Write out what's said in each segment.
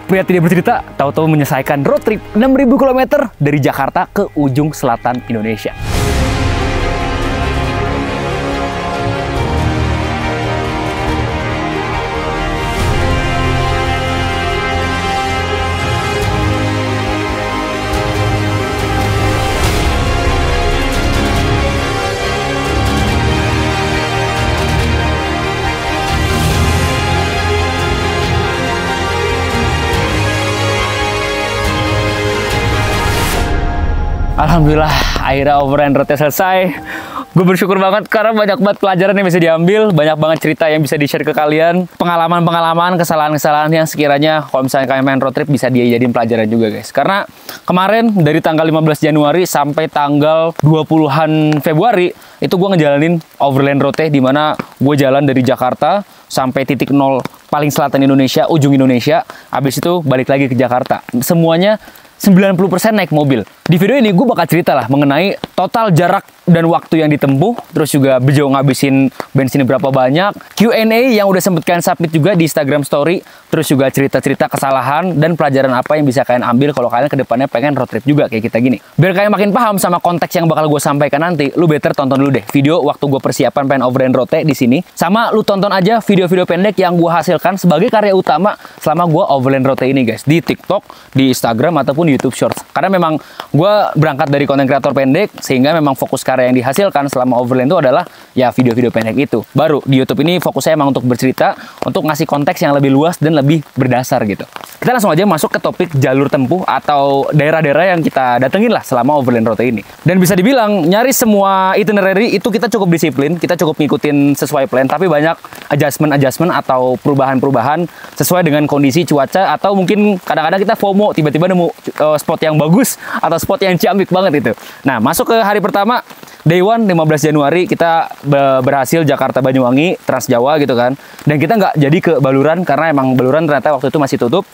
Pria tidak bercerita, tahu-tahu menyelesaikan road trip 6.000 km dari Jakarta ke ujung selatan Indonesia. Alhamdulillah, akhirnya overland road-nya selesai. Gue bersyukur banget karena banyak banget pelajaran yang bisa diambil, banyak banget cerita yang bisa di-share ke kalian, pengalaman-pengalaman, kesalahan-kesalahan yang sekiranya kalau misalnya kalian main road trip bisa dijadiin pelajaran juga guys. Karena kemarin dari tanggal 15 Januari sampai tanggal 20-an Februari itu gue ngejalanin overland road-nya, dimana gue jalan dari Jakarta sampai titik nol paling selatan Indonesia, ujung Indonesia. Habis itu balik lagi ke Jakarta. Semuanya 90% naik mobil. Di video ini gue bakal cerita lah mengenai total jarak dan waktu yang ditempuh, terus juga bejo ngabisin bensin berapa banyak, Q&A yang udah sempet kalian submit juga di Instagram Story, terus juga cerita-cerita kesalahan dan pelajaran apa yang bisa kalian ambil kalau kalian kedepannya pengen road trip juga kayak kita gini. Biar kalian makin paham sama konteks yang bakal gue sampaikan nanti, lu better tonton dulu deh video waktu gue persiapan pengen overland road di sini, sama lu tonton aja video-video pendek yang gue hasilkan sebagai karya utama selama gue overland road ini guys, di TikTok, di Instagram ataupun di YouTube Shorts. Karena memang gue berangkat dari konten kreator pendek, sehingga memang fokus karya yang dihasilkan selama overland itu adalah ya video-video pendek itu. Baru di YouTube ini fokusnya emang untuk bercerita, untuk ngasih konteks yang lebih luas dan lebih berdasar gitu. Kita langsung aja masuk ke topik jalur tempuh atau daerah-daerah yang kita datengin lah selama overland road ini. Dan bisa dibilang nyaris semua itinerary itu kita cukup disiplin, kita cukup ngikutin sesuai plan, tapi banyak adjustment atau perubahan-perubahan sesuai dengan kondisi cuaca, atau mungkin kadang-kadang kita FOMO, tiba-tiba nemu spot yang bagus atau spot yang ciamik banget itu. Nah, masuk ke hari pertama, Day 1, 15 Januari, kita berhasil Jakarta Banyuwangi, Trans Jawa gitu kan. Dan kita nggak jadi ke Baluran, karena emang Baluran ternyata waktu itu masih tutup.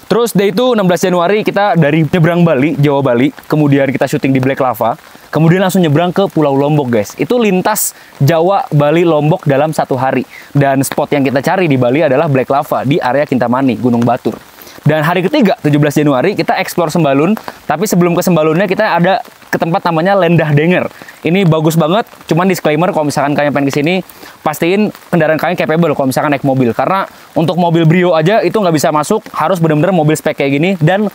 Terus day itu 16 Januari kita dari nyebrang Bali, Jawa Bali, kemudian kita syuting di Black Lava, kemudian langsung nyebrang ke Pulau Lombok guys. Itu lintas Jawa, Bali, Lombok dalam satu hari. Dan spot yang kita cari di Bali adalah Black Lava di area Kintamani, Gunung Batur. Dan hari ketiga, 17 Januari, kita explore Sembalun. Tapi sebelum ke Sembalunnya, kita ada ke tempat namanya Lendah Denger. Ini bagus banget, cuman disclaimer kalau misalkan kalian pengen kesini, pastiin kendaraan kalian capable kalau misalkan naik mobil. Karena untuk mobil Brio aja itu nggak bisa masuk, harus bener-bener mobil spek kayak gini. Dan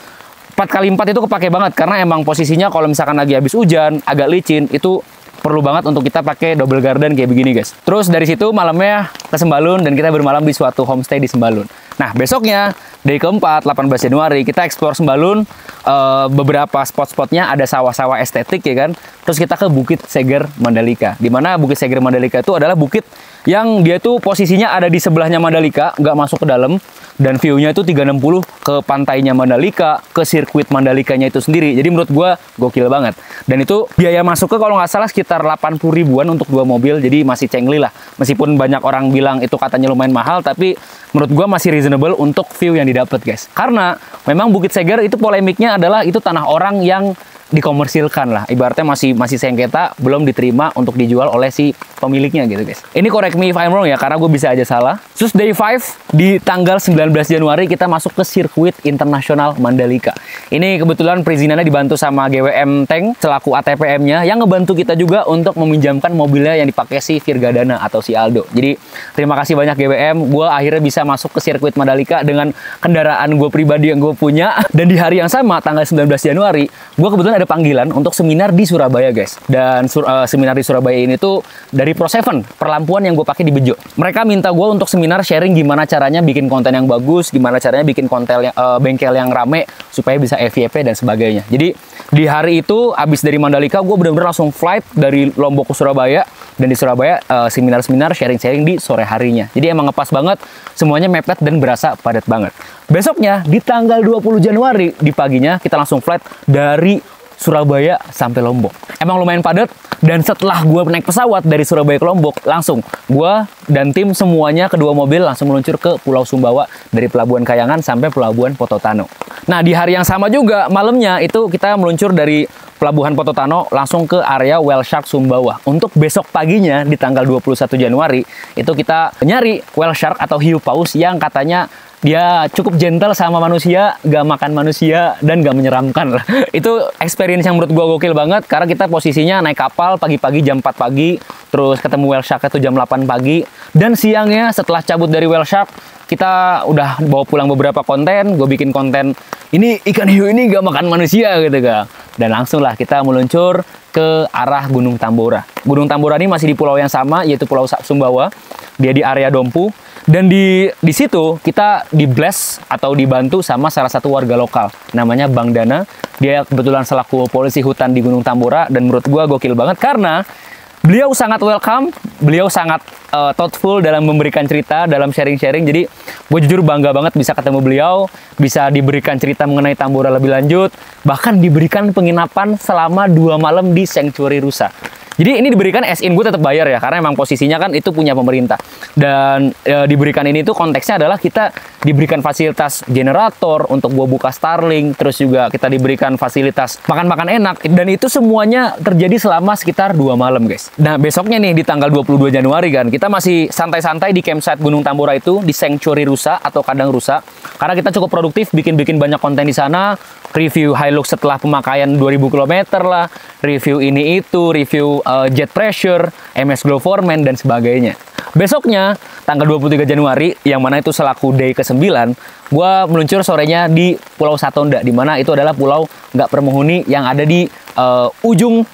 4x4 itu kepake banget, karena emang posisinya kalau misalkan lagi habis hujan, agak licin, itu perlu banget untuk kita pakai double garden kayak begini guys. Terus dari situ malamnya ke Sembalun dan kita bermalam di suatu homestay di Sembalun. Nah, besoknya day keempat 18 Januari kita explore Sembalun, beberapa spot-spotnya ada sawah-sawah estetik ya kan. Terus kita ke Bukit Seger Mandalika. Dimana Bukit Seger Mandalika itu adalah bukit yang dia tuh posisinya ada di sebelahnya Mandalika, nggak masuk ke dalam, dan view-nya itu 360 ke pantainya Mandalika, ke sirkuit Mandalikanya itu sendiri. Jadi menurut gua gokil banget. Dan itu biaya masuknya kalau nggak salah sekitar 80 ribuan untuk 2 mobil, jadi masih cengli lah. Meskipun banyak orang bilang itu katanya lumayan mahal, tapi menurut gua masih reasonable untuk view yang didapat guys. Karena memang Bukit Seger itu polemiknya adalah itu tanah orang yang dikomersilkan lah, ibaratnya masih sengketa, belum diterima untuk dijual oleh si pemiliknya gitu guys. Ini correct me if I'm wrong ya, karena gue bisa aja salah. Terus day 5 di tanggal 19 Januari kita masuk ke sirkuit internasional Mandalika. Ini kebetulan perizinannya dibantu sama GWM Tank selaku ATPM-nya, yang ngebantu kita juga untuk meminjamkan mobilnya yang dipakai si Virgadana atau si Aldo. Jadi terima kasih banyak GWM, gue akhirnya bisa masuk ke sirkuit Mandalika dengan kendaraan gue pribadi yang gue punya. Dan di hari yang sama tanggal 19 Januari gue kebetulan ada panggilan untuk seminar di Surabaya guys. Dan seminar di Surabaya ini tuh dari Pro7, perlampuan yang gue pakai di Bejo. Mereka minta gue untuk seminar sharing gimana caranya bikin konten yang bagus, gimana caranya bikin konten bengkel yang rame supaya bisa FYP dan sebagainya. Jadi di hari itu abis dari Mandalika gue benar-benar langsung flight dari Lombok ke Surabaya, dan di Surabaya seminar-seminar sharing-sharing di sore harinya. Jadi emang ngepas banget, semuanya mepet dan berasa padat banget. Besoknya di tanggal 20 Januari di paginya kita langsung flight dari Surabaya sampai Lombok. Emang lumayan padat, dan setelah gue naik pesawat dari Surabaya ke Lombok, langsung gue dan tim semuanya kedua mobil langsung meluncur ke Pulau Sumbawa dari Pelabuhan Kayangan sampai Pelabuhan Pototano. Nah, di hari yang sama juga malamnya itu kita meluncur dari Pelabuhan Pototano langsung ke area Whale Shark Sumbawa. Untuk besok paginya di tanggal 21 Januari itu kita nyari whale shark atau hiu paus yang katanya dia cukup gentle sama manusia, gak makan manusia, dan gak menyeramkan lah. Itu experience yang menurut gua gokil banget, karena kita posisinya naik kapal pagi-pagi jam 4 pagi, terus ketemu whale shark itu jam 8 pagi, dan siangnya setelah cabut dari whale shark, kita udah bawa pulang beberapa konten, gue bikin konten, ini ikan hiu ini gak makan manusia gitu kan. Dan langsung lah kita meluncur ke arah Gunung Tambora. Gunung Tambora ini masih di pulau yang sama, yaitu Pulau Sumbawa. Dia di area Dompu. Dan di situ kita di-bless atau dibantu sama salah satu warga lokal. Namanya Bang Dana. Dia kebetulan selaku polisi hutan di Gunung Tambora. Dan menurut gua gokil banget karena beliau sangat welcome. Beliau sangat thoughtful dalam memberikan cerita, dalam sharing-sharing. Jadi gue jujur bangga banget bisa ketemu beliau. Bisa diberikan cerita mengenai Tambora lebih lanjut. Bahkan diberikan penginapan selama 2 malam di Sanctuary Rusa. Jadi ini diberikan as-in, gue tetap bayar ya, karena emang posisinya kan itu punya pemerintah. Dan diberikan ini tuh konteksnya adalah kita diberikan fasilitas generator untuk gue buka Starlink, terus juga kita diberikan fasilitas makan-makan enak, dan itu semuanya terjadi selama sekitar 2 malam guys. Nah besoknya nih di tanggal 22 Januari kan, kita masih santai-santai di campsite Gunung Tambora itu, di Sanctuary Rusa atau Kandang Rusa, karena kita cukup produktif bikin-bikin banyak konten di sana, review Hilux setelah pemakaian 2000 km lah, review ini itu, review jet pressure, MS Glow Foreman, dan sebagainya. Besoknya, tanggal 23 Januari, yang mana itu selaku day ke-9, gue meluncur sorenya di Pulau Satonda, di mana itu adalah pulau nggak berpenghuni yang ada di ujung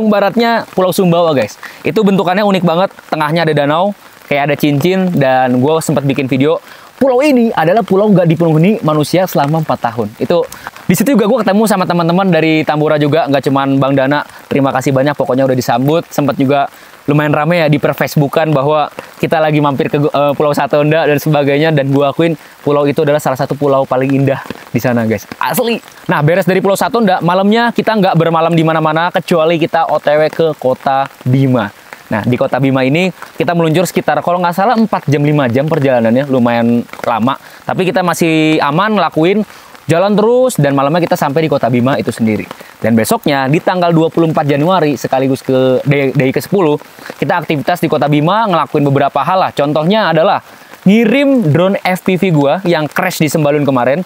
baratnya Pulau Sumbawa, guys. Itu bentukannya unik banget, tengahnya ada danau, kayak ada cincin, dan gue sempat bikin video. Pulau ini adalah pulau nggak dipenghuni manusia selama 4 tahun. Itu di situ juga gue ketemu sama teman-teman dari Tambora juga, nggak cuman Bang Dana. Terima kasih banyak, pokoknya udah disambut. Sempat juga lumayan rame ya di per-Facebookan bahwa kita lagi mampir ke Pulau Satonda dan sebagainya. Dan gue akuin pulau itu adalah salah satu pulau paling indah di sana, guys. Asli. Nah, beres dari Pulau Satonda, malamnya kita nggak bermalam di mana-mana kecuali kita OTW ke Kota Bima. Nah, di Kota Bima ini kita meluncur sekitar, kalau nggak salah 4 jam 5 jam perjalanannya, lumayan lama. Tapi kita masih aman lakuin, jalan terus, dan malamnya kita sampai di Kota Bima itu sendiri. Dan besoknya, di tanggal 24 Januari, sekaligus ke day ke-10, kita aktivitas di Kota Bima, ngelakuin beberapa hal lah. Contohnya adalah ngirim drone FPV gua yang crash di Sembalun kemarin,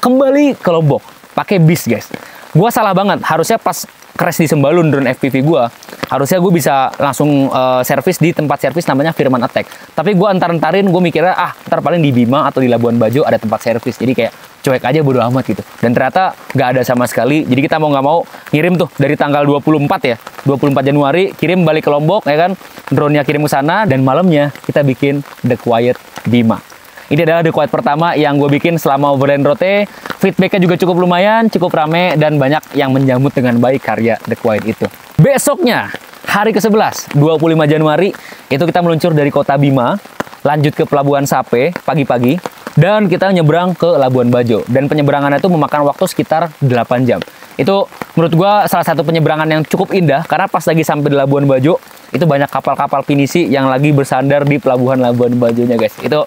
kembali ke Lombok, pakai bis, guys. Gua salah banget, harusnya pas crash di Sembalun drone FPV gua, harusnya gue bisa langsung servis di tempat servis namanya Firman Attack. Tapi gue antar-antarin, gue mikirnya ntar paling di Bima atau di Labuan Bajo ada tempat servis. Jadi kayak cuek aja, bodo amat gitu. Dan ternyata nggak ada sama sekali. Jadi kita mau nggak mau ngirim tuh dari tanggal 24 ya, 24 Januari kirim balik ke Lombok ya kan. Drone-nya kirim ke sana, dan malamnya kita bikin The Quiet Bima. Ini adalah The Quiet pertama yang gue bikin selama Overland Rote. Feedbacknya juga cukup lumayan, cukup rame, dan banyak yang menyambut dengan baik karya The Quiet itu. Besoknya, hari ke-11, 25 Januari, itu kita meluncur dari Kota Bima, lanjut ke Pelabuhan Sape pagi-pagi, dan kita nyebrang ke Labuan Bajo. Dan penyeberangannya itu memakan waktu sekitar 8 jam. Itu menurut gua salah satu penyeberangan yang cukup indah, karena pas lagi sampai di Labuan Bajo, itu banyak kapal-kapal pinisi yang lagi bersandar di Pelabuhan Labuan Bajonya, guys. Itu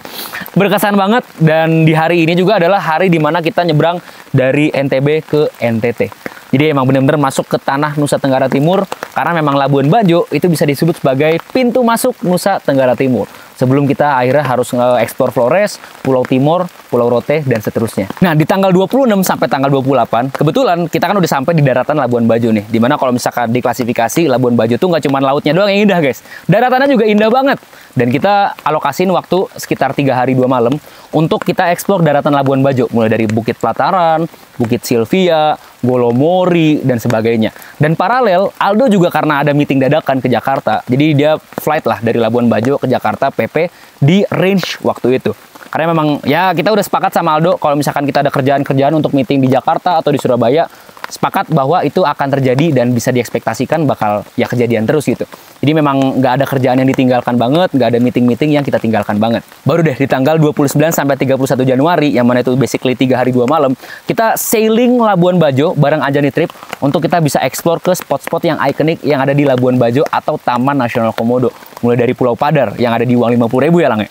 berkesan banget, dan di hari ini juga adalah hari dimana kita nyebrang dari NTB ke NTT. Jadi emang benar-benar masuk ke tanah Nusa Tenggara Timur, karena memang Labuan Bajo itu bisa disebut sebagai pintu masuk Nusa Tenggara Timur. Sebelum kita akhirnya harus nge-explore Flores, Pulau Timor, Pulau Rote, dan seterusnya. Nah, di tanggal 26 sampai tanggal 28, kebetulan kita kan udah sampai di daratan Labuan Bajo nih. Dimana kalau misalkan diklasifikasi, Labuan Bajo tuh nggak cuma lautnya doang yang indah, guys. Daratannya juga indah banget. Dan kita alokasiin waktu sekitar 3 hari 2 malam untuk kita explore daratan Labuan Bajo. Mulai dari Bukit Pelataran, Bukit Sylvia, Golomori, dan sebagainya. Dan paralel, Aldo juga karena ada meeting dadakan ke Jakarta, jadi dia flight lah dari Labuan Bajo ke Jakarta PP di range waktu itu. Karena memang ya kita udah sepakat sama Aldo kalau misalkan kita ada kerjaan-kerjaan untuk meeting di Jakarta atau di Surabaya, sepakat bahwa itu akan terjadi dan bisa diekspektasikan bakal ya kejadian terus gitu. Jadi memang nggak ada kerjaan yang ditinggalkan banget, nggak ada meeting-meeting yang kita tinggalkan banget. Baru deh di tanggal 29 sampai 31 Januari, yang mana itu basically 3 hari 2 malam, kita sailing Labuan Bajo bareng Anjani Trip untuk kita bisa explore ke spot-spot yang ikonik yang ada di Labuan Bajo atau Taman Nasional Komodo. Mulai dari Pulau Padar yang ada di uang 50.000 ya Lang ya.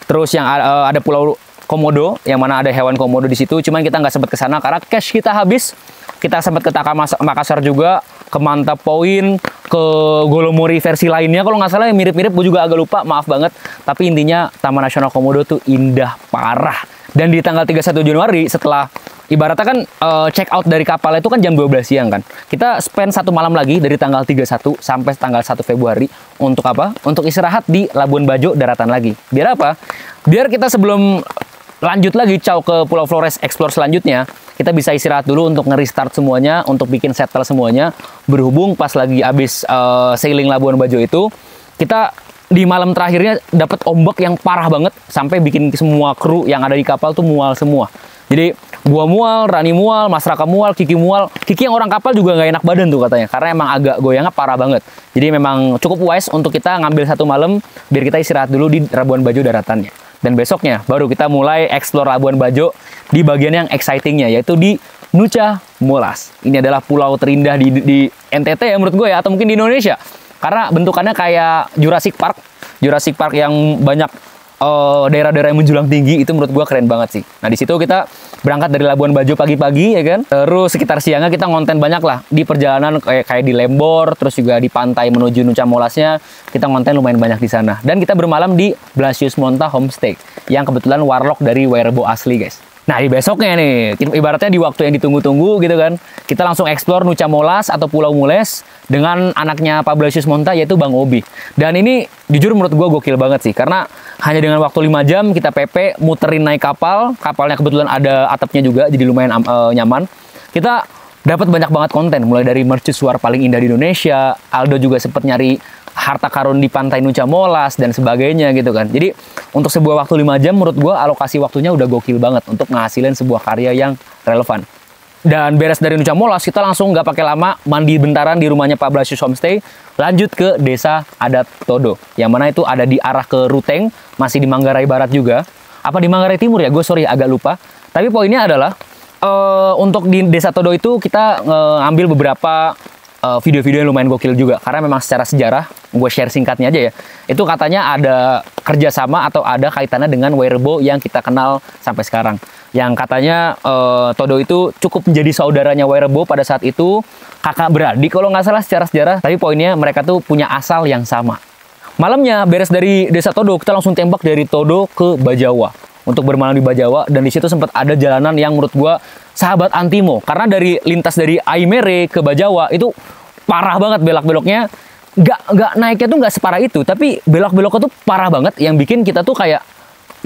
Terus yang ada Pulau Komodo yang mana ada hewan komodo di situ, cuman kita nggak sempat ke sana karena cash kita habis. Kita sempat ke Makassar juga, ke Mantap Point, ke Golomori versi lainnya kalau nggak salah yang mirip-mirip, gue juga agak lupa, maaf banget. Tapi intinya Taman Nasional Komodo tuh indah parah. Dan di tanggal 31 Januari setelah ibaratnya kan check out dari kapal itu kan jam 12 siang kan. Kita spend 1 malam lagi dari tanggal 31 sampai tanggal 1 Februari untuk apa? Untuk istirahat di Labuan Bajo daratan lagi. Biar apa? Biar kita sebelum lanjut lagi caw ke Pulau Flores explore selanjutnya, kita bisa istirahat dulu untuk nge-restart semuanya, untuk bikin settle semuanya. Berhubung pas lagi abis sailing Labuan Bajo itu, kita di malam terakhirnya dapat ombak yang parah banget sampai bikin semua kru yang ada di kapal tuh mual semua. Jadi gua mual, Rani mual, Mas Raka mual, Kiki mual. Kiki yang orang kapal juga nggak enak badan tuh katanya, karena emang agak goyangnya parah banget. Jadi memang cukup wise untuk kita ngambil 1 malam biar kita istirahat dulu di Labuan Bajo daratannya. Dan besoknya baru kita mulai explore Labuan Bajo di bagian yang excitingnya, yaitu di Nucha Molas. Ini adalah pulau terindah di NTT ya menurut gue ya, atau mungkin di Indonesia. Karena bentukannya kayak Jurassic Park. Jurassic Park yang banyak daerah-daerah yang menjulang tinggi, itu menurut gue keren banget sih. Nah di situ kita berangkat dari Labuan Bajo pagi-pagi ya kan. Terus sekitar siangnya kita ngonten banyak lah di perjalanan kayak di Lembor, terus juga di pantai menuju Nucha Molasnya kita ngonten lumayan banyak di sana. Dan kita bermalam di Blasius Monta Homestay yang kebetulan warlock dari Werebo asli guys. Nah di besoknya nih, ibaratnya di waktu yang ditunggu-tunggu gitu kan, kita langsung explore Nucha Molas atau Pulau Mules dengan anaknya Pak Blasius Monta yaitu Bang Obi. Dan ini jujur menurut gue gokil banget sih, karena hanya dengan waktu 5 jam kita PP muterin naik kapal. Kapalnya kebetulan ada atapnya juga, jadi lumayan nyaman. Kita dapat banyak banget konten, mulai dari mercusuar paling indah di Indonesia. Aldo juga sempat nyari harta karun di pantai Nucha Molas dan sebagainya gitu kan. Jadi untuk sebuah waktu 5 jam menurut gue alokasi waktunya udah gokil banget untuk ngasilin sebuah karya yang relevan. Dan beres dari Nucha Molas kita langsung nggak pakai lama mandi bentaran di rumahnya Pak Blasius Homestay, lanjut ke desa adat Todo yang mana itu ada di arah ke Ruteng, masih di Manggarai Barat juga. Apa di Manggarai Timur ya, gue sorry agak lupa. Tapi poinnya adalah untuk di desa Todo itu kita ambil beberapa video-video yang lumayan gokil juga, karena memang secara sejarah, gue share singkatnya aja ya, itu katanya ada kerjasama atau ada kaitannya dengan Werebo yang kita kenal sampai sekarang, yang katanya Todo itu cukup menjadi saudaranya Werebo pada saat itu, kakak beradik kalau nggak salah secara sejarah, tapi poinnya mereka tuh punya asal yang sama. Malamnya beres dari desa Todo, kita langsung tembak dari Todo ke Bajawa untuk bermalam di Bajawa, dan di situ sempat ada jalanan yang menurut gua sahabat antimo, karena dari lintas dari Aimere ke Bajawa itu parah banget belok-beloknya, nggak naiknya tuh nggak separah itu, tapi belok-beloknya tuh parah banget yang bikin kita tuh kayak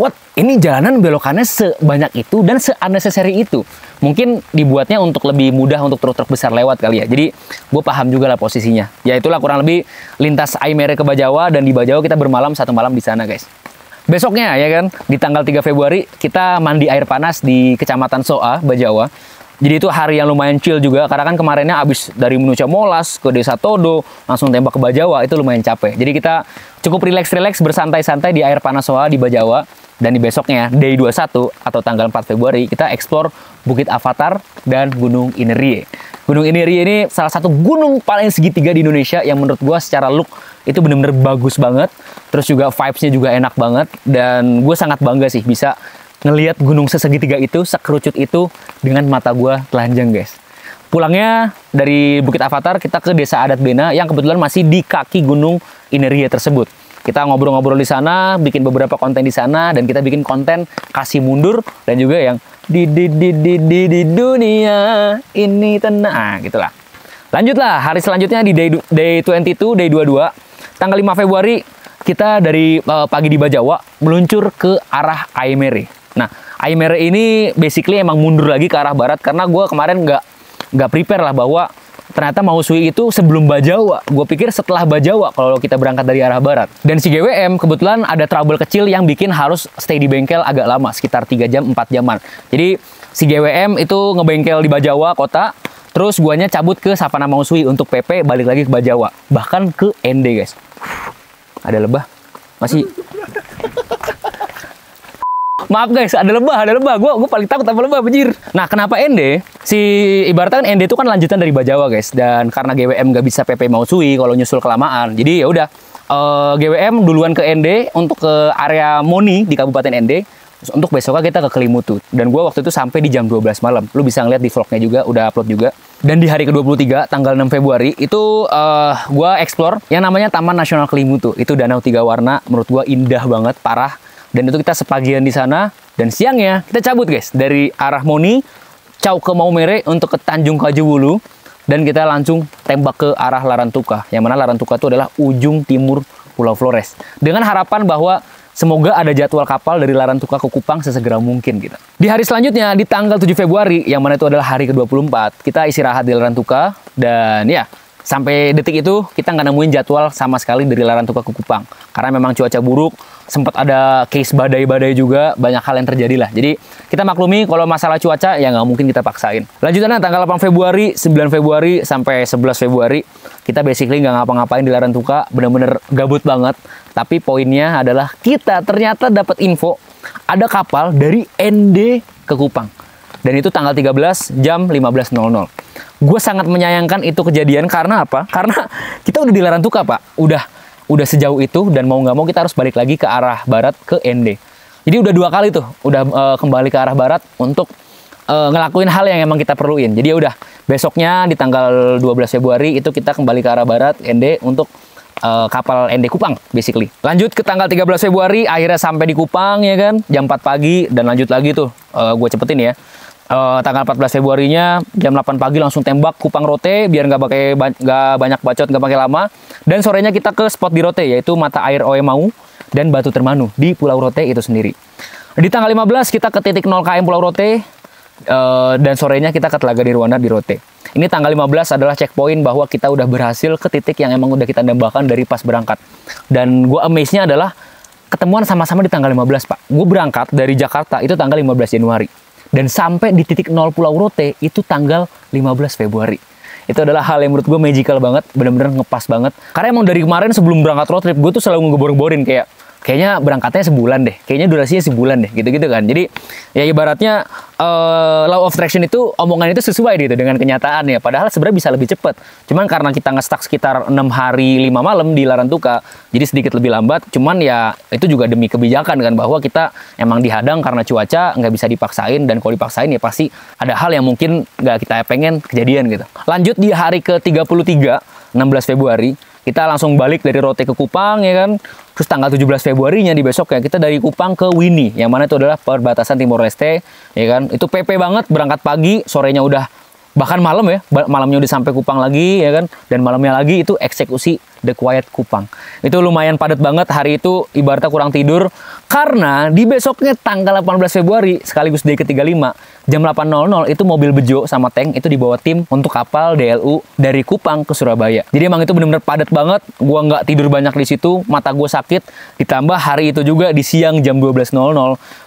what, ini jalanan belokannya sebanyak itu dan se-unnecessary itu. Mungkin dibuatnya untuk lebih mudah untuk truk-truk besar lewat kali ya. Jadi gue paham juga lah posisinya. Ya itulah kurang lebih lintas Aimere ke Bajawa, dan di Bajawa kita bermalam 1 malam di sana guys. Besoknya ya kan, di tanggal 3 Februari kita mandi air panas di Kecamatan Soa, Bajawa. Jadi itu hari yang lumayan chill juga, karena kan kemarinnya abis dari Nucha Molas ke desa Todo, langsung tembak ke Bajawa, itu lumayan capek. Jadi kita cukup relax-relax bersantai-santai di air panas Soa di Bajawa. Dan di besoknya, day 21 atau tanggal 4 Februari, kita explore Bukit Avatar dan Gunung Inerie. Gunung Inerie ini salah satu gunung paling segitiga di Indonesia yang menurut gua secara look itu bener-bener bagus banget. Terus juga vibes-nya juga enak banget. Dan gue sangat bangga sih bisa ngelihat gunung sesegitiga itu, sekerucut itu dengan mata gue telanjang guys. Pulangnya dari Bukit Avatar kita ke Desa Adat Bena yang kebetulan masih di kaki Gunung Inerie tersebut. Kita ngobrol-ngobrol di sana, bikin beberapa konten di sana, dan kita bikin konten kasih mundur dan juga yang di dunia ini tenang, gitulah. Lanjutlah hari selanjutnya di day 22, day 22, tanggal 5 Februari kita dari pagi di Bajawa meluncur ke arah Aimere. Nah, Aimere ini basically emang mundur lagi ke arah barat, karena gue kemarin nggak prepare lah bahwa ternyata Mausui itu sebelum Bajawa. Gue pikir setelah Bajawa kalau kita berangkat dari arah barat. Dan si GWM kebetulan ada trouble kecil yang bikin harus stay di bengkel agak lama, sekitar 3 jam, 4 jaman. Jadi si GWM itu ngebengkel di Bajawa kota, terus guanya cabut ke Sapana Mausui untuk PP, balik lagi ke Bajawa. Bahkan ke ND guys. Ada lebah. Masih maaf guys, ada lebah. Gue paling takut sama lebah, bejir. Nah, kenapa ND? Ibaratnya kan ND itu kan lanjutan dari Bajawa guys, dan karena GWM nggak bisa PP Mausui kalau nyusul kelamaan, jadi ya udah GWM duluan ke ND untuk ke area Moni di Kabupaten ND. Untuk besoknya kita ke Kelimutu, dan gue waktu itu sampai di jam 12 malam. Lu bisa ngeliat di vlognya juga, udah upload juga. Dan di hari ke-23, tanggal 6 Februari, itu gue explore yang namanya Taman Nasional Kelimutu. Itu danau 3 warna, menurut gue indah banget, parah. Dan itu kita sepagian di sana, dan siangnya kita cabut guys. Dari arah Moni, Cau ke Maumere untuk ke Tanjung Kajubulu. Dan kita langsung tembak ke arah Larantuka. Yang mana Larantuka itu adalah ujung timur Pulau Flores. Dengan harapan bahwa semoga ada jadwal kapal dari Larantuka ke Kupang sesegera mungkin gitu. Di hari selanjutnya, di tanggal 7 Februari, yang mana itu adalah hari ke-24, kita istirahat di Larantuka. Dan ya, sampai detik itu kita nggak nemuin jadwal sama sekali dari Larantuka ke Kupang. Karena memang cuaca buruk, sempat ada case badai-badai juga, banyak hal yang terjadi lah. Jadi kita maklumi kalau masalah cuaca ya nggak mungkin kita paksain. Lanjutannya tanggal 8 Februari, 9 Februari, sampai 11 Februari, kita basically nggak ngapa-ngapain di Larantuka, bener-bener gabut banget. Tapi poinnya adalah kita ternyata dapat info ada kapal dari ND ke Kupang. Dan itu tanggal 13 jam 15.00. Gue sangat menyayangkan itu kejadian karena apa? Karena kita udah di Larantuka, Pak. Udah sejauh itu dan mau nggak mau kita harus balik lagi ke arah barat ke ND. Jadi udah 2 kali tuh, udah kembali ke arah barat untuk ngelakuin hal yang emang kita perluin. Jadi ya udah, besoknya di tanggal 12 Februari itu kita kembali ke arah barat ND untuk kapal ND Kupang basically. Lanjut ke tanggal 13 Februari, akhirnya sampai di Kupang ya kan, jam 4 pagi dan lanjut lagi tuh, gue cepetin ya. Tanggal 14 Februarinya jam 8 pagi langsung tembak Kupang Rote biar nggak banyak bacot, nggak pakai lama. Dan sorenya kita ke spot di Rote, yaitu mata air Oemau dan Batu Termanu di Pulau Rote itu sendiri. Di tanggal 15 kita ke titik 0 km Pulau Rote, dan sorenya kita ke Telaga Nirwana di Rote. Ini tanggal 15 adalah checkpoint bahwa kita udah berhasil ke titik yang emang udah kita dambakan dari pas berangkat. Dan gue amaze-nya adalah ketemuan sama-sama di tanggal 15, Pak. Gue berangkat dari Jakarta itu tanggal 15 Januari. Dan sampai di titik 0 Pulau Rote itu tanggal 15 Februari. Itu adalah hal yang menurut gue magical banget, bener-bener ngepas banget. Karena emang dari kemarin sebelum berangkat road trip, gue tuh selalu ngebor-borin kayaknya berangkatnya sebulan deh, kayaknya durasinya sebulan deh, gitu-gitu kan. Jadi ya ibaratnya law of attraction itu, omongan itu sesuai gitu dengan kenyataan ya. Padahal sebenarnya bisa lebih cepat. Cuman karena kita nge-stuck sekitar 6 hari 5 malam di Larantuka, jadi sedikit lebih lambat. Cuman ya itu juga demi kebijakan kan, bahwa kita emang dihadang karena cuaca, nggak bisa dipaksain. Dan kalau dipaksain ya pasti ada hal yang mungkin nggak kita pengen kejadian gitu. Lanjut di hari ke-33, 16 Februari, kita langsung balik dari Rote ke Kupang ya kan. Terus tanggal 17 Februarinya di besok ya, kita dari Kupang ke Wini, yang mana itu adalah perbatasan Timor Leste ya kan. Itu PP banget, berangkat pagi, sorenya udah bahkan malam ya, malamnya udah sampai Kupang lagi ya kan. Dan malamnya lagi itu eksekusi The Quiet Kupang. Itu lumayan padat banget hari itu, ibaratnya kurang tidur. Karena di besoknya tanggal 18 Februari sekaligus day ke-35 jam 8.00 itu mobil Bejo sama tank itu dibawa tim untuk kapal DLU dari Kupang ke Surabaya. Jadi emang itu bener-bener padat banget. Gua nggak tidur banyak di situ, mata gue sakit. Ditambah hari itu juga di siang jam 12.00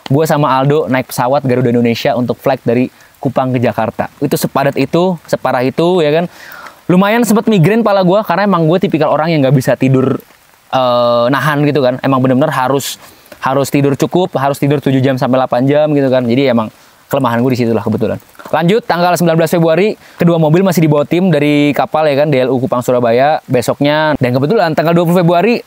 gue sama Aldo naik pesawat Garuda Indonesia untuk flight dari Kupang ke Jakarta. Itu sepadat itu, separah itu ya kan. Lumayan sempet migrain pala gue karena emang gue tipikal orang yang nggak bisa tidur nahan gitu kan. Emang bener-bener harus tidur cukup, harus tidur 7 jam sampai 8 jam gitu kan. Jadi emang kelemahan gue di situ lah kebetulan. Lanjut tanggal 19 Februari, kedua mobil masih dibawa tim dari kapal ya kan, DLU Kupang Surabaya besoknya. Dan kebetulan tanggal 20 Februari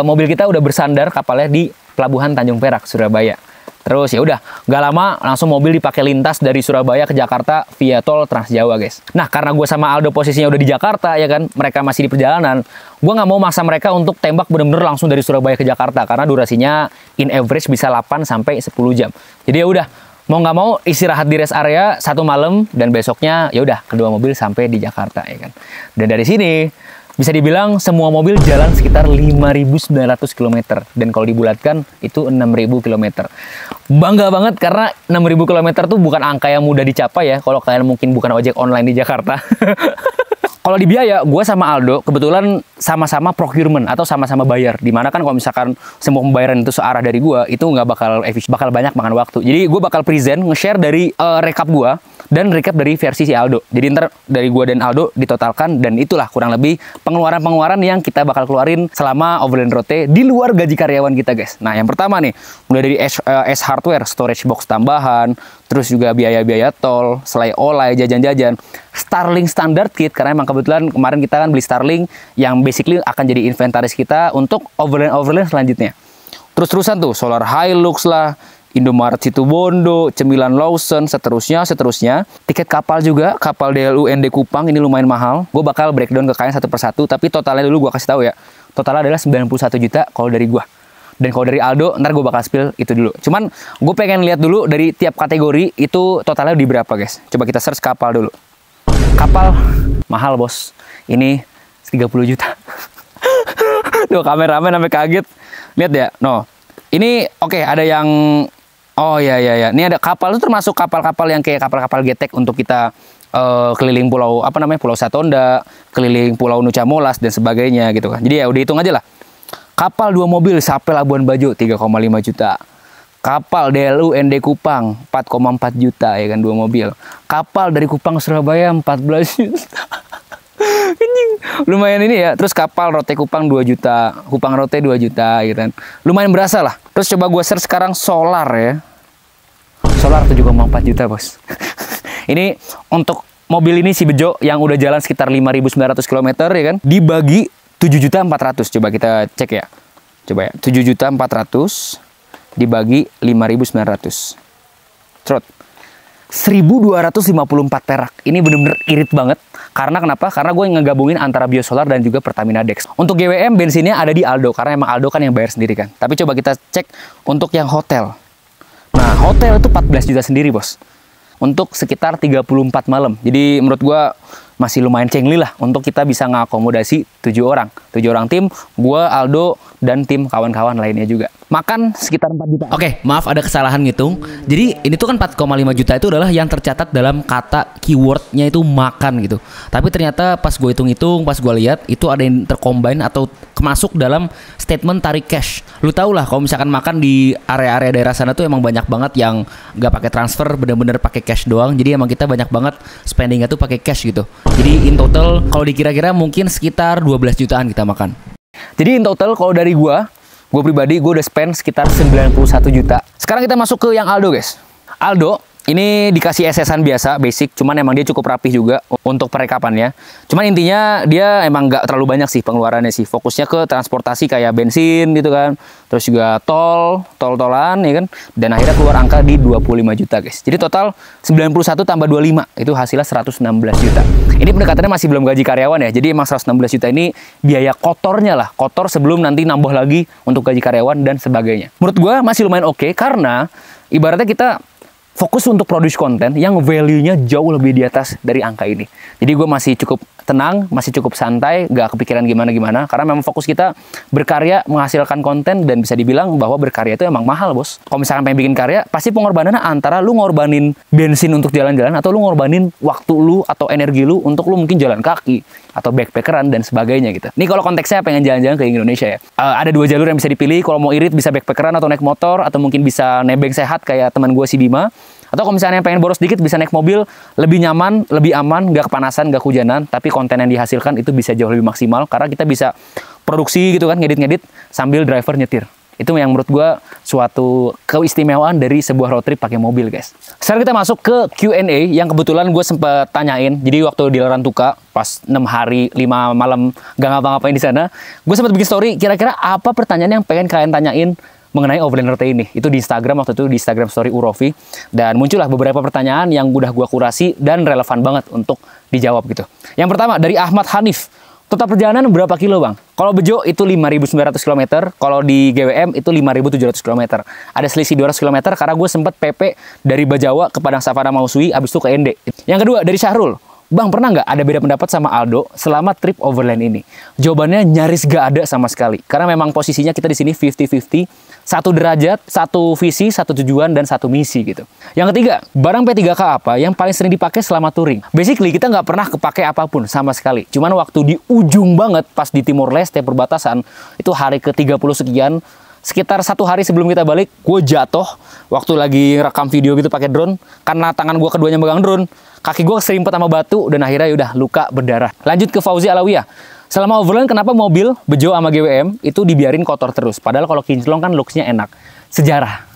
mobil kita udah bersandar kapalnya di Pelabuhan Tanjung Perak Surabaya. Terus ya udah, nggak lama langsung mobil dipakai lintas dari Surabaya ke Jakarta via tol Trans Jawa, guys. Nah, karena gue sama Aldo posisinya udah di Jakarta ya kan, mereka masih di perjalanan. Gue nggak mau maksa mereka untuk tembak bener-bener langsung dari Surabaya ke Jakarta karena durasinya in average bisa 8 sampai 10 jam. Jadi ya udah, mau nggak mau istirahat di rest area 1 malam dan besoknya ya udah kedua mobil sampai di Jakarta ya kan. Dan dari sini bisa dibilang semua mobil jalan sekitar 5.900 km. Dan kalau dibulatkan itu 6.000 km. Bangga banget karena 6.000 km tuh bukan angka yang mudah dicapai ya. Kalau kalian mungkin bukan ojek online di Jakarta. Kalau di biaya, gue sama Aldo kebetulan sama-sama procurement atau sama-sama bayar. Dimana kan kalau misalkan semua pembayaran itu searah dari gue, itu nggak bakal banyak makan waktu. Jadi gue bakal present, nge-share dari recap gue dan recap dari versi si Aldo. Jadi ntar dari gue dan Aldo ditotalkan dan itulah kurang lebih pengeluaran-pengeluaran yang kita bakal keluarin selama Overland Rote di luar gaji karyawan kita, guys. Nah, yang pertama nih, mulai dari S hardware, storage box tambahan, terus juga biaya-biaya tol, selai olai, jajan-jajan, Starlink standard kit, karena emang kebetulan kemarin kita kan beli Starlink yang basically akan jadi inventaris kita untuk Overland selanjutnya. Terus-terusan tuh, Solar Hilux lah, Indomaret Situbondo, Cemilan Lawson, seterusnya. Tiket kapal juga, kapal DLU ND Kupang ini lumayan mahal. Gue bakal breakdown ke kalian satu persatu, tapi totalnya dulu gue kasih tahu ya. Totalnya adalah 91 juta kalau dari gue. Dan kalau dari Aldo, ntar gue bakal spill itu dulu. Cuman gue pengen lihat dulu dari tiap kategori itu totalnya di berapa guys. Coba kita search kapal dulu. Kapal mahal bos. Ini 30 juta. Tuh kameramen sampai kaget. Lihat ya. No. Ini oke, ada yang oh ya. Ini ada kapal itu termasuk kapal-kapal yang kayak kapal-kapal getek untuk kita keliling pulau Pulau Satonda, keliling Pulau Nusa Molas dan sebagainya gitu kan. Jadi ya udah hitung aja lah. Kapal 2 mobil Sapel Labuan Bajo 3,5 juta. Kapal DLU ND Kupang 4,4 juta ya kan 2 mobil. Kapal dari Kupang Surabaya 14 juta. Lumayan ini ya. Terus kapal Rote Kupang 2 juta, Kupang Rote 2 juta gitu kan. Lumayan berasa lah. Terus coba gue search sekarang solar ya. Solar 7,4 juta, Bos. Ini untuk mobil ini si Bejo yang udah jalan sekitar 5.900 km ya kan. Dibagi 7.400.000. Coba kita cek ya. Coba ya. 7.400.000 dibagi 5.900. Trot. 1.254 perak. Ini bener-bener irit banget. Karena kenapa? Karena gue ngegabungin antara Biosolar dan juga Pertamina Dex. Untuk GWM bensinnya ada di Aldo. Karena emang Aldo kan yang bayar sendiri kan. Tapi coba kita cek untuk yang hotel. Nah, hotel itu 14 juta sendiri, bos. Untuk sekitar 34 malam. Jadi menurut gue masih lumayan cengli lah untuk kita bisa ngakomodasi 7 orang. 7 orang tim, gue, Aldo, dan tim kawan-kawan lainnya juga. Makan sekitar 4 juta. Oke, maaf ada kesalahan ngitung. Jadi ini tuh kan 4,5 juta itu adalah yang tercatat dalam kata keywordnya itu makan gitu. Tapi ternyata pas gue hitung-hitung, pas gue lihat itu ada yang tercombine atau masuk dalam statement tarik cash. Lu tau lah kalau misalkan makan di area-area daerah sana tuh emang banyak banget yang gak pakai transfer, bener-bener pakai cash doang. Jadi emang kita banyak banget spendingnya tuh pakai cash gitu. Jadi in total kalau dikira-kira mungkin sekitar 12 jutaan kita makan. Jadi in total kalau dari gue pribadi gue udah spend sekitar 91 juta. Sekarang kita masuk ke yang Aldo guys. Aldo ini dikasih SS-an biasa, basic, cuman emang dia cukup rapih juga untuk perekapannya. Cuman intinya dia emang nggak terlalu banyak sih pengeluarannya sih. Fokusnya ke transportasi kayak bensin gitu kan. Terus juga tol-tolan ya kan. Dan akhirnya keluar angka di 25 juta guys. Jadi total 91 tambah 25, itu hasilnya 116 juta. Ini pendekatannya masih belum gaji karyawan ya. Jadi emang 116 juta ini biaya kotornya lah. Kotor sebelum nanti nambah lagi untuk gaji karyawan dan sebagainya. Menurut gue masih lumayan oke karena ibaratnya kita fokus untuk produce konten yang value-nya jauh lebih di atas dari angka ini. Jadi gue masih cukup tenang, masih cukup santai, gak kepikiran gimana-gimana. Karena memang fokus kita berkarya, menghasilkan konten, dan bisa dibilang bahwa berkarya itu emang mahal, bos. Kalau misalkan pengen bikin karya, pasti pengorbanannya antara lu ngorbanin bensin untuk jalan-jalan, atau lu ngorbanin waktu lu atau energi lu untuk lu mungkin jalan kaki, atau backpackeran, dan sebagainya gitu. Ini kalau konteksnya pengen jalan-jalan ke Indonesia ya. Ada 2 jalur yang bisa dipilih, kalau mau irit bisa backpackeran atau naik motor, atau mungkin bisa nebeng sehat kayak teman gue si Bima. Atau kalau misalnya pengen boros dikit bisa naik mobil, lebih nyaman, lebih aman, gak kepanasan, gak kehujanan, tapi konten yang dihasilkan itu bisa jauh lebih maksimal karena kita bisa produksi gitu kan, ngedit-ngedit sambil driver nyetir. Itu yang menurut gue suatu keistimewaan dari sebuah road trip pakai mobil, guys. Sekarang kita masuk ke Q&A yang kebetulan gue sempet tanyain. Jadi waktu di Larantuka pas 6 hari 5 malam gak ngapa-ngapain di sana, gue sempet bikin story kira-kira apa pertanyaan yang pengen kalian tanyain mengenai Overland Rote ini. Itu di Instagram, waktu itu di Instagram story Urofi, dan muncullah beberapa pertanyaan yang udah gua kurasi dan relevan banget untuk dijawab gitu. Yang pertama dari Ahmad Hanif. Total perjalanan berapa kilo, Bang? Kalau Bejo itu 5.900 km, kalau di GWM itu 5.700 km. Ada selisih 200 km karena gue sempat PP dari Bajawa ke Padang Savana Mausui, abis itu ke Ende. Yang kedua dari Syahrul. Bang, pernah nggak ada beda pendapat sama Aldo selama trip overland ini? Jawabannya nyaris gak ada sama sekali. Karena memang posisinya kita di sini 50-50. 1 derajat, 1 visi, 1 tujuan, dan 1 misi gitu. Yang ketiga, barang P3K apa yang paling sering dipakai selama touring? Basically, kita nggak pernah kepake apapun sama sekali. Cuman waktu di ujung banget, pas di Timor Leste perbatasan, itu hari ke-30 sekian, sekitar 1 hari sebelum kita balik, gue jatuh waktu lagi rekam video gitu pakai drone. Karena tangan gue keduanya megang drone, kaki gue keserimpet sama batu, dan akhirnya udah luka berdarah. Lanjut ke Fauzi Alawiyah. Selama overland kenapa mobil Bejo sama GWM itu dibiarin kotor terus? Padahal kalau kinclong kan looks-nya enak. Sejarah.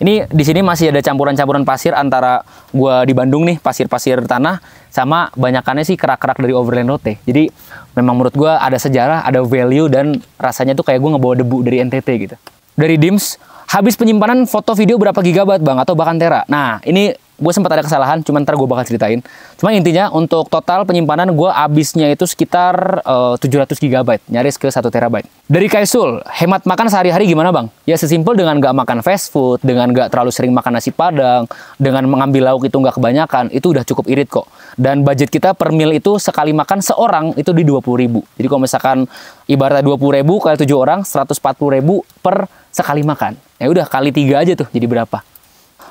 Ini di sini masih ada campuran-campuran pasir antara gua di Bandung nih, pasir-pasir tanah, sama banyakannya sih kerak-kerak dari Overland Rote. Jadi memang menurut gua ada sejarah, ada value, dan rasanya tuh kayak gua ngebawa debu dari NTT gitu. Dari Dims, Habis penyimpanan foto video berapa gigabyte bang? Atau bahkan tera? Nah, ini gue sempat ada kesalahan, cuman ntar gue bakal ceritain. Cuma intinya untuk total penyimpanan gue habisnya itu sekitar 700 GB, nyaris ke 1 terabyte. Dari Kaisul, hemat makan sehari-hari gimana bang? Ya sesimpel dengan gak makan fast food, dengan gak terlalu sering makan nasi padang, dengan mengambil lauk itu gak kebanyakan, itu udah cukup irit kok. Dan budget kita per meal itu sekali makan seorang itu di 20.000. Jadi kalau misalkan ibaratnya 20.000 kali 7 orang, 140.000 per sekali makan. Ya udah kali 3 aja tuh, jadi berapa?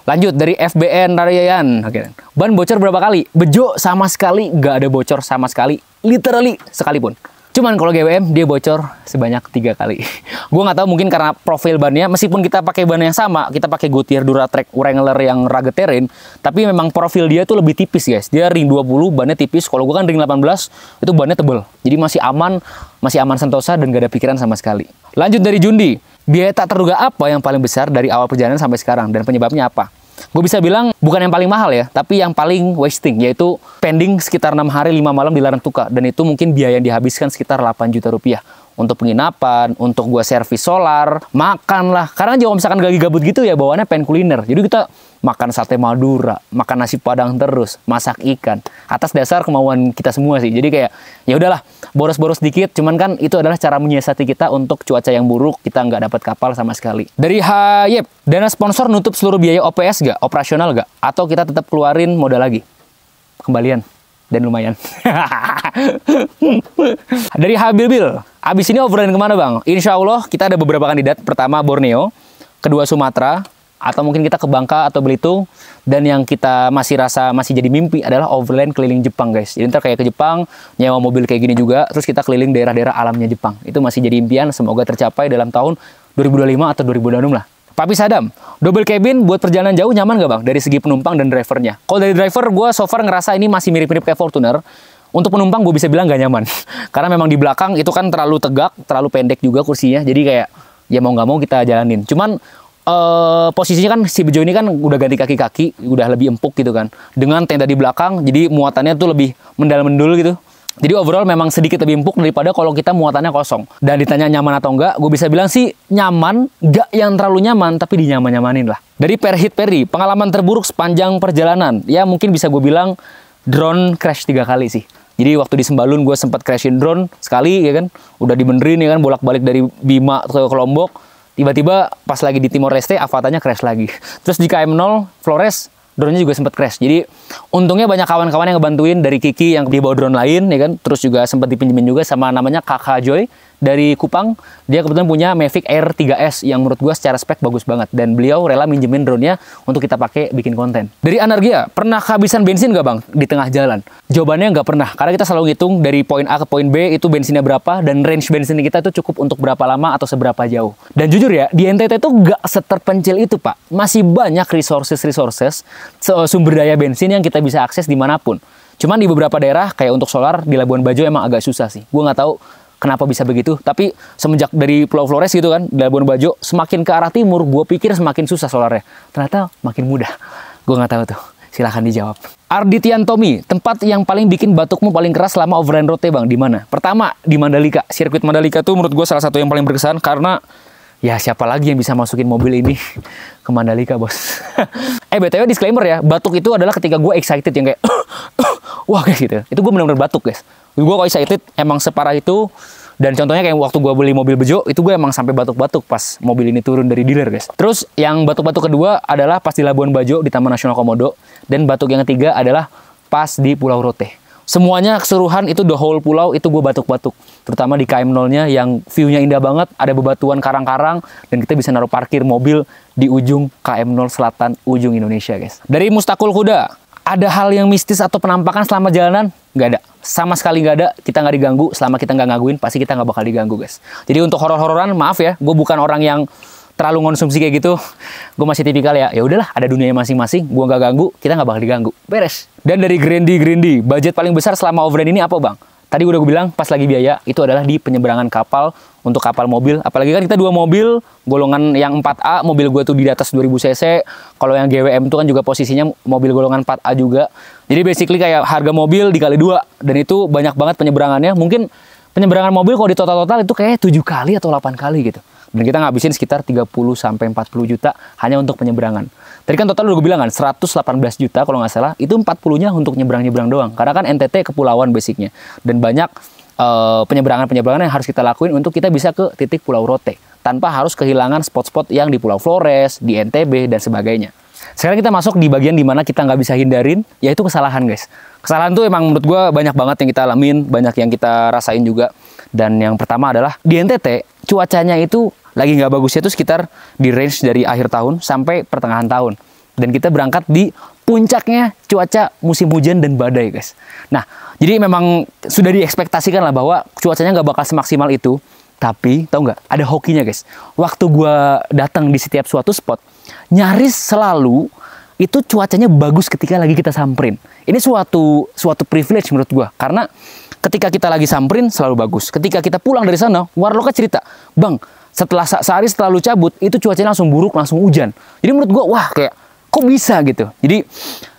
Lanjut dari FBN Rarayayan. Oke. Ban bocor berapa kali? Bejo sama sekali nggak ada bocor sama sekali. Literally sekalipun. Cuman kalau GWM dia bocor sebanyak 3 kali. Gue nggak tahu mungkin karena profil bannya. Meskipun kita pakai ban yang sama, kita pakai Goodyear Duratrack Wrangler yang rugged terrain, tapi memang profil dia tuh lebih tipis guys. Dia ring 20, bannya tipis. Kalau gue kan ring 18, itu bannya tebel. Jadi masih aman sentosa dan gak ada pikiran sama sekali. Lanjut dari Jundi. Biaya tak terduga apa yang paling besar dari awal perjalanan sampai sekarang dan penyebabnya apa? Gue bisa bilang bukan yang paling mahal ya, tapi yang paling wasting, yaitu pending sekitar 6 hari 5 malam di Larantuka. Dan itu mungkin biaya yang dihabiskan sekitar 8 juta rupiah. Untuk penginapan, untuk gue servis solar, makan lah. Karena kalau misalkan lagi gabut gitu ya bawaannya pengen kuliner. Jadi kita makan sate Madura, makan nasi padang terus, masak ikan. Atas dasar kemauan kita semua sih. Jadi kayak ya udahlah, boros-boros dikit. Cuman kan itu adalah cara menyiasati kita untuk cuaca yang buruk, kita nggak dapat kapal sama sekali. Dari Hayep, dana sponsor nutup seluruh biaya OPS gak? Operasional gak? Atau kita tetap keluarin modal lagi? Kembalian. Dan lumayan. Dari Habilbil, abis ini overland kemana bang? Insya Allah kita ada beberapa kandidat. Pertama Borneo, kedua Sumatera, atau mungkin kita ke Bangka atau Belitung. Dan yang kita masih rasa masih jadi mimpi adalah overland keliling Jepang guys. Jadi ntar kayak ke Jepang, nyewa mobil kayak gini juga, terus kita keliling daerah-daerah alamnya Jepang. Itu masih jadi impian, semoga tercapai dalam tahun 2025 atau 2026 lah. Papi Sadam, double cabin buat perjalanan jauh nyaman gak bang? Dari segi penumpang dan drivernya. Kalau dari driver, gue so far ngerasa ini masih mirip-mirip kayak Fortuner. Untuk penumpang gue bisa bilang gak nyaman. Karena memang di belakang itu kan terlalu tegak, terlalu pendek juga kursinya. Jadi kayak ya mau gak mau kita jalanin. Cuman posisinya kan si Bejo ini kan udah ganti kaki-kaki, udah lebih empuk gitu kan. Dengan tenda di belakang, jadi muatannya tuh lebih mendal-mendul gitu. Jadi overall memang sedikit lebih empuk daripada kalau kita muatannya kosong. Dan ditanya nyaman atau enggak, gue bisa bilang sih nyaman, enggak yang terlalu nyaman, tapi dinyaman-nyamanin lah. Dari Perhit Perry, pengalaman terburuk sepanjang perjalanan. Ya mungkin bisa gue bilang drone crash 3 kali sih. Jadi waktu di Sembalun gue sempat crashin drone sekali ya kan. Udah dibenerin ya kan, bolak-balik dari Bima ke Lombok. Tiba-tiba pas lagi di Timor Leste, Avatanya crash lagi. Terus di KM0 Flores, drone-nya juga sempat crash. Jadi untungnya banyak kawan-kawan yang ngebantuin dari Kiki yang dibawa drone lain ya kan. Terus juga sempat dipinjemin juga sama namanya Kakak Joy dari Kupang. Dia kebetulan punya Mavic Air 3S yang menurut gua secara spek bagus banget. Dan beliau rela minjemin drone-nya untuk kita pakai bikin konten. Dari Anargia, pernah kehabisan bensin nggak bang di tengah jalan? Jawabannya nggak pernah. Karena kita selalu ngitung dari poin A ke poin B itu bensinnya berapa. Dan range bensin kita itu cukup untuk berapa lama atau seberapa jauh. Dan jujur ya, di NTT itu nggak seterpencil itu pak. Masih banyak resources sumber daya bensin yang kita bisa akses dimanapun. Cuman di beberapa daerah kayak untuk solar di Labuan Bajo emang agak susah sih. Gue nggak tahu kenapa bisa begitu. Tapi semenjak dari Pulau Flores gitu kan, di Labuan Bajo semakin ke arah timur, gue pikir semakin susah solarnya. Ternyata makin mudah. Gue nggak tahu tuh. Silahkan dijawab. Arditian Tommy, tempat yang paling bikin batukmu paling keras selama overland road bang, di mana? Pertama di Mandalika. Sirkuit Mandalika tuh menurut gue salah satu yang paling berkesan karena ya siapa lagi yang bisa masukin mobil ini ke Mandalika bos. BTW disclaimer ya, batuk itu adalah ketika gue excited yang kayak wah guys gitu. Itu gue benar-benar batuk guys. Gue kalau excited emang separah itu. Dan contohnya kayak waktu gue beli mobil Bejo, itu gue emang sampai batuk-batuk pas mobil ini turun dari dealer guys. Terus yang batuk-batuk kedua adalah pas di Labuan Bajo di Taman Nasional Komodo. Dan batuk yang ketiga adalah pas di Pulau Rote. Semuanya keseluruhan itu the whole pulau itu gue batuk-batuk. Terutama di KM0-nya yang view-nya indah banget. Ada bebatuan karang-karang. Dan kita bisa naruh parkir mobil di ujung KM0 selatan ujung Indonesia guys. Dari Mustakul Kuda. Ada hal yang mistis atau penampakan selama jalanan? Nggak ada. Sama sekali nggak ada. Kita nggak diganggu. Selama kita nggak ngaguin, pasti kita nggak bakal diganggu guys. Jadi untuk horor-hororan, maaf ya. Gue bukan orang yang terlalu konsumsi kayak gitu. Gue masih tipikal ya udahlah ada dunianya masing-masing, gue nggak ganggu, kita nggak bakal diganggu, beres. Dan dari Grandi, budget paling besar selama overland ini apa bang? Tadi udah gue bilang pas lagi biaya itu adalah di penyeberangan kapal untuk kapal mobil. Apalagi kan kita 2 mobil golongan yang 4A, mobil gue tuh di atas 2000 cc. Kalau yang GWM itu kan juga posisinya mobil golongan 4A juga. Jadi basically kayak harga mobil dikali 2 dan itu banyak banget penyeberangannya. Mungkin penyeberangan mobil kalau di total itu kayak 7 kali atau 8 kali gitu. Dan kita ngabisin sekitar 30-40 juta hanya untuk penyeberangan. Tadi kan total udah gue bilang kan, 118 juta kalau nggak salah, itu 40-nya untuk nyebrang-nyebrang doang. Karena kan NTT kepulauan basicnya. Dan banyak penyeberangan-penyeberangan yang harus kita lakuin untuk kita bisa ke titik Pulau Rote. Tanpa harus kehilangan spot-spot yang di Pulau Flores, di NTB, dan sebagainya. Sekarang kita masuk di bagian dimana kita nggak bisa hindarin, yaitu kesalahan guys. Kesalahan tuh emang menurut gue banyak banget yang kita alamin, banyak yang kita rasain juga. Dan yang pertama adalah di NTT, cuacanya itu lagi nggak bagusnya itu sekitar di range dari akhir tahun sampai pertengahan tahun. Dan kita berangkat di puncaknya cuaca musim hujan dan badai guys. Nah, jadi memang sudah diekspektasikan lah bahwa cuacanya nggak bakal semaksimal itu. Tapi, tau nggak, ada hokinya guys. Waktu gue datang di setiap suatu spot, nyaris selalu itu cuacanya bagus ketika lagi kita samperin. Ini suatu privilege menurut gue. Karena ketika kita lagi samperin selalu bagus. Ketika kita pulang dari sana, warlocknya cerita, Bang, setelah sehari setelah lu cabut, itu cuacanya langsung buruk, langsung hujan. Jadi menurut gue, wah kayak, kok bisa gitu. Jadi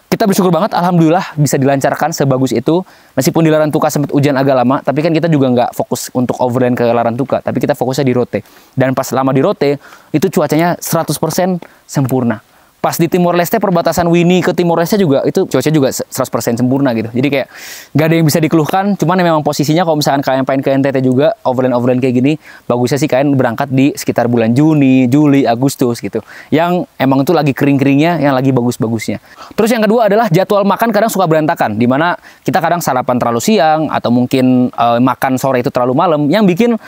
kita bersyukur banget, alhamdulillah bisa dilancarkan sebagus itu. Meskipun di Larantuka sempat hujan agak lama, tapi kan kita juga nggak fokus untuk overland ke Larantuka, tapi kita fokusnya di Rote. Dan pas lama di Rote, itu cuacanya 100% sempurna. Pas di Timor Leste, perbatasan Wini ke Timor Leste juga, itu cuaca juga 100% sempurna gitu. Jadi kayak nggak ada yang bisa dikeluhkan, cuman memang posisinya kalau misalkan kalian pengen ke NTT juga, overland kayak gini, bagusnya sih kalian berangkat di sekitar bulan Juni, Juli, Agustus gitu. Yang emang itu lagi kering-keringnya, yang lagi bagus-bagusnya. Terus yang kedua adalah jadwal makan kadang suka berantakan, dimana kita kadang sarapan terlalu siang, atau mungkin makan sore itu terlalu malam, yang bikin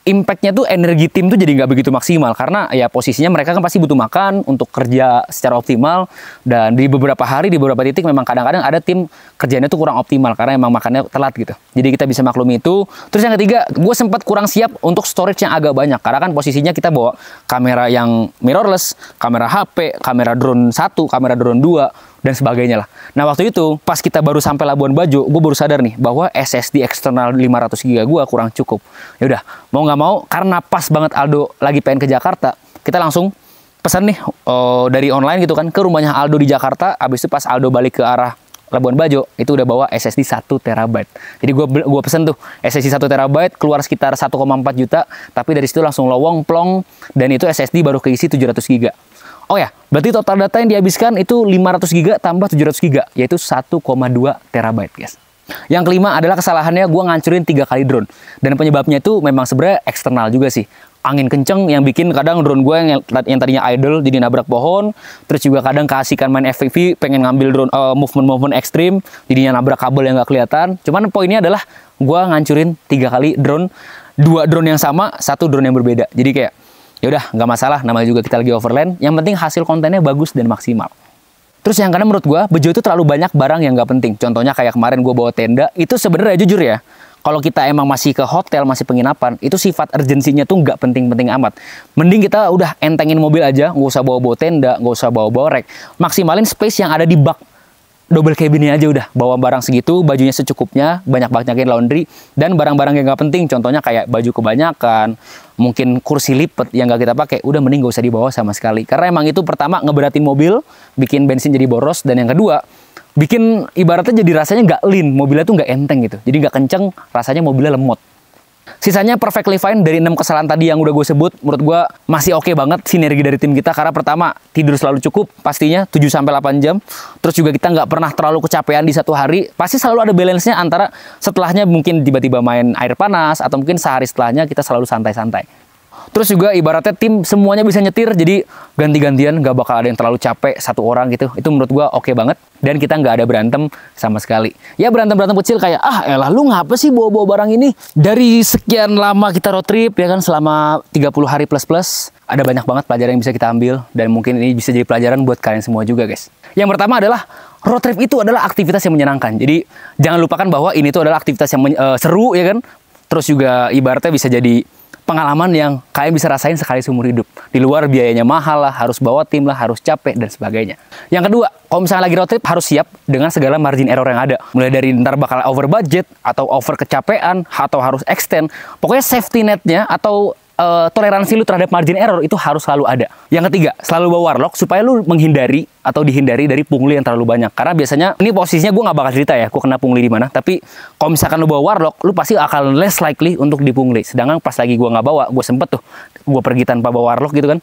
impact-nya tuh energi tim tuh jadi nggak begitu maksimal. Karena ya posisinya mereka kan pasti butuh makan untuk kerja secara optimal. Dan di beberapa hari, di beberapa titik memang kadang-kadang ada tim kerjanya tuh kurang optimal karena emang makannya telat gitu. Jadi kita bisa maklumi itu. Terus yang ketiga, gue sempat kurang siap untuk storage yang agak banyak. Karena kan posisinya kita bawa kamera yang mirrorless, kamera HP, kamera drone 1, kamera drone 2, dan sebagainya lah. Nah waktu itu pas kita baru sampai Labuan Bajo, gue baru sadar nih bahwa SSD eksternal 500 GB gue kurang cukup. Ya udah, mau nggak mau karena pas banget Aldo lagi pengen ke Jakarta, kita langsung pesan nih dari online gitu kan ke rumahnya Aldo di Jakarta. Abis itu pas Aldo balik ke arah Labuan Bajo, itu udah bawa SSD 1 TB. Jadi gue pesen tuh SSD 1 TB keluar sekitar 1,4 juta, tapi dari situ langsung lowong plong, dan itu SSD baru keisi 700 GB. Oh ya, berarti total data yang dihabiskan itu 500 GB tambah 700 GB, yaitu 1,2 TB guys. Yang kelima adalah kesalahannya gue ngancurin 3 kali drone. Dan penyebabnya itu memang sebenarnya eksternal juga sih. Angin kenceng yang bikin kadang drone gue yang tadinya idle jadi nabrak pohon. Terus juga kadang keasikan main FPV, pengen ngambil drone movement ekstrim, jadinya nabrak kabel yang gak kelihatan. Cuman poinnya adalah gue ngancurin 3 kali drone. 2 drone yang sama, 1 drone yang berbeda. Jadi kayak ya udah nggak masalah, namanya juga kita lagi overland. Yang penting hasil kontennya bagus dan maksimal. Terus yang kedua menurut gue, Bejo itu terlalu banyak barang yang nggak penting. Contohnya kayak kemarin gue bawa tenda, itu sebenarnya jujur ya, kalau kita emang masih ke hotel, masih penginapan, itu sifat urgensinya tuh nggak penting-penting amat. Mending kita udah entengin mobil aja, nggak usah bawa tenda, nggak usah bawa rack. Maksimalin space yang ada di bak double cabinnya aja udah. Bawa barang segitu, bajunya secukupnya, banyak-banyakin laundry, dan barang-barang yang nggak penting, contohnya kayak baju kebanyakan, mungkin kursi lipat yang nggak kita pakai, udah mending nggak usah dibawa sama sekali. Karena emang itu pertama ngeberatin mobil, bikin bensin jadi boros, dan yang kedua bikin ibaratnya jadi rasanya nggak lean, mobilnya tuh nggak enteng gitu, jadi nggak kenceng, rasanya mobilnya lemot. Sisanya perfectly fine dari 6 kesalahan tadi yang udah gue sebut. Menurut gue masih oke banget sinergi dari tim kita. Karena pertama, tidur selalu cukup pastinya 7-8 jam. Terus juga kita nggak pernah terlalu kecapean di satu hari. Pasti selalu ada balance-nya antara setelahnya mungkin tiba-tiba main air panas, atau mungkin sehari setelahnya kita selalu santai-santai. Terus juga ibaratnya tim semuanya bisa nyetir, jadi ganti-gantian, nggak bakal ada yang terlalu capek satu orang gitu. Itu menurut gua oke banget. Dan kita nggak ada berantem sama sekali. Ya berantem-berantem kecil kayak, elah lu ngapa sih bawa-bawa barang ini? Dari sekian lama kita road trip, ya kan, selama 30 hari plus-plus, ada banyak banget pelajaran yang bisa kita ambil. Dan mungkin ini bisa jadi pelajaran buat kalian semua juga guys. Yang pertama adalah, road trip itu adalah aktivitas yang menyenangkan. Jadi jangan lupakan bahwa ini tuh adalah aktivitas yang seru, ya kan. Terus juga ibaratnya bisa jadi pengalaman yang kalian bisa rasain sekali seumur hidup. Di luar biayanya mahal lah, harus bawa tim lah, harus capek, dan sebagainya. Yang kedua, kalau misalnya lagi road trip harus siap dengan segala margin error yang ada. Mulai dari ntar bakal over budget, atau over kecapean, atau harus extend. Pokoknya safety netnya atau toleransi lu terhadap margin error itu harus selalu ada. Yang ketiga, selalu bawa warlock supaya lu menghindari atau dihindari dari pungli yang terlalu banyak. Karena biasanya, ini posisinya gue nggak bakal cerita ya, gue kena pungli di mana. Tapi kalau misalkan lu bawa warlock, lu pasti akan less likely untuk dipungli. Sedangkan pas lagi gue nggak bawa, gue sempet tuh, gue pergi tanpa bawa warlock gitu kan.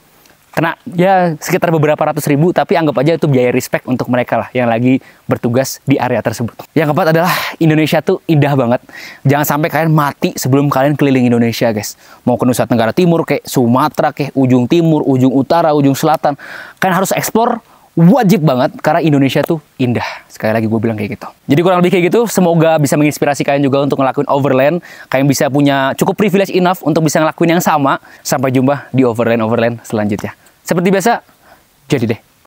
Kena ya sekitar beberapa ratus ribu, tapi anggap aja itu biaya respect untuk mereka lah yang lagi bertugas di area tersebut. Yang keempat adalah Indonesia tuh indah banget. Jangan sampai kalian mati sebelum kalian keliling Indonesia, guys. Mau ke Nusa Tenggara Timur, kayak Sumatera, kayak ujung timur, ujung utara, ujung selatan. Kalian harus explore, wajib banget, karena Indonesia tuh indah. Sekali lagi gue bilang kayak gitu. Jadi kurang lebih kayak gitu, semoga bisa menginspirasi kalian juga untuk ngelakuin overland. Kalian bisa punya cukup privilege enough untuk bisa ngelakuin yang sama. Sampai jumpa di overland selanjutnya. Seperti biasa, jadi deh.